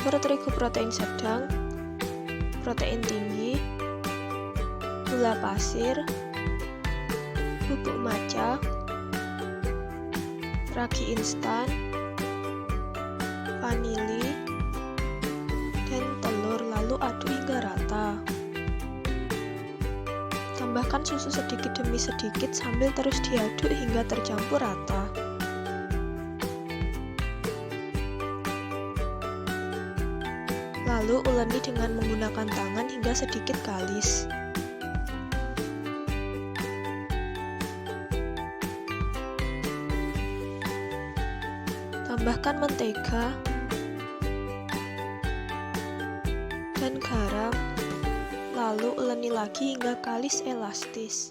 campur terigu protein sedang, protein tinggi, gula pasir, bubuk matcha, ragi instan, vanili, dan telur, lalu aduk hingga rata. Tambahkan susu sedikit demi sedikit sambil terus diaduk hingga tercampur rata. Lalu uleni dengan menggunakan tangan hingga sedikit kalis. Tambahkan mentega dan garam, lalu uleni lagi hingga kalis elastis.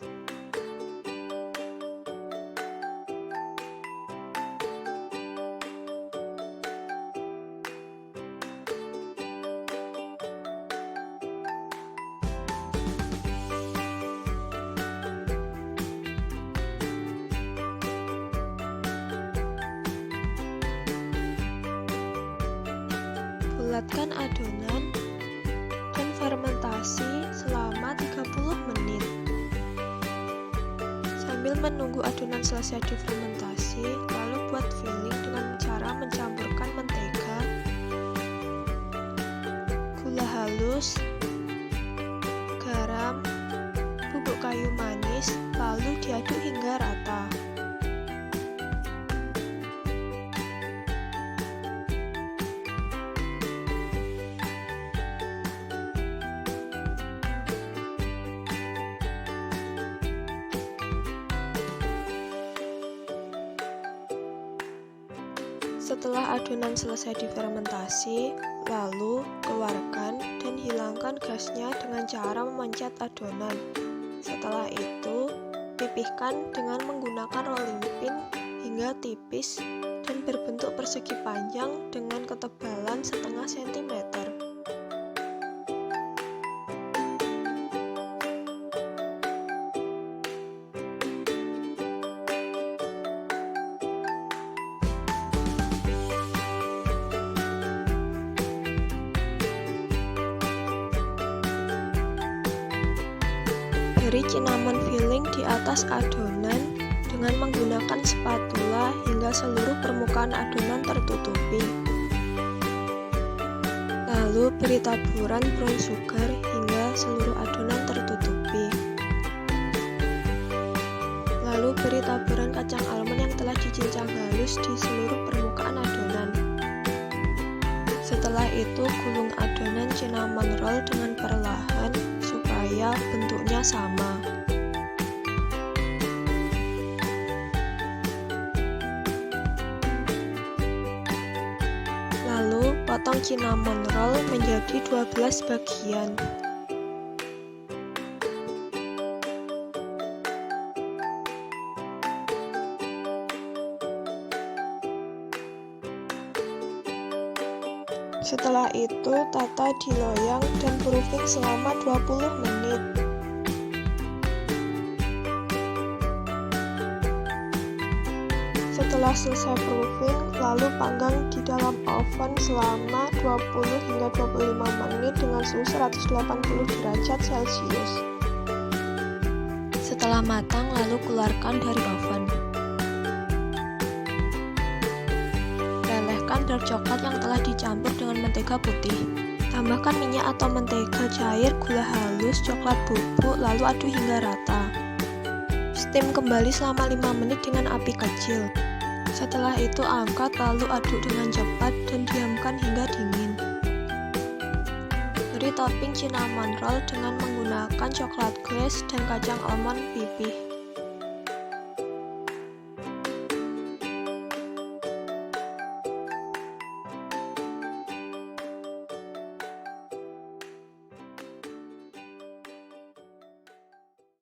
Bulatkan adonan dan fermentasi selama 30 menit. Sambil menunggu adonan selesai difermentasi, lalu buat filling dengan cara mencampurkan mentega, gula halus, garam, bubuk kayu manis, lalu diaduk hingga rata. Setelah adonan selesai difermentasi, lalu keluarkan dan hilangkan gasnya dengan cara memencet adonan. Setelah itu, pipihkan dengan menggunakan rolling pin hingga tipis dan berbentuk persegi panjang dengan ketebalan setengah sentimeter. Beri cinnamon filling di atas adonan dengan menggunakan spatula hingga seluruh permukaan adonan tertutupi. Lalu beri taburan brown sugar hingga seluruh adonan tertutupi. Lalu beri taburan kacang almond yang telah dicincang halus di seluruh permukaan adonan. Setelah itu, gulung adonan cinnamon roll dengan perlahan supaya bentuknya sama. Lalu, potong cinnamon roll menjadi 12 bagian. Setelah itu, tata di loyang dan proofing selama 20 menit. Setelah selesai proofing, lalu panggang di dalam oven selama 20 hingga 25 menit dengan suhu 180 derajat Celcius. Setelah matang, lalu keluarkan dari oven. Dark coklat yang telah dicampur dengan mentega putih. Tambahkan minyak atau mentega cair, gula halus, coklat bubuk, lalu aduk hingga rata. Steam kembali selama 5 menit dengan api kecil. Setelah itu angkat, lalu aduk dengan cepat dan diamkan hingga dingin. Beri topping cinnamon roll dengan menggunakan coklat glaze dan kacang almond pipih.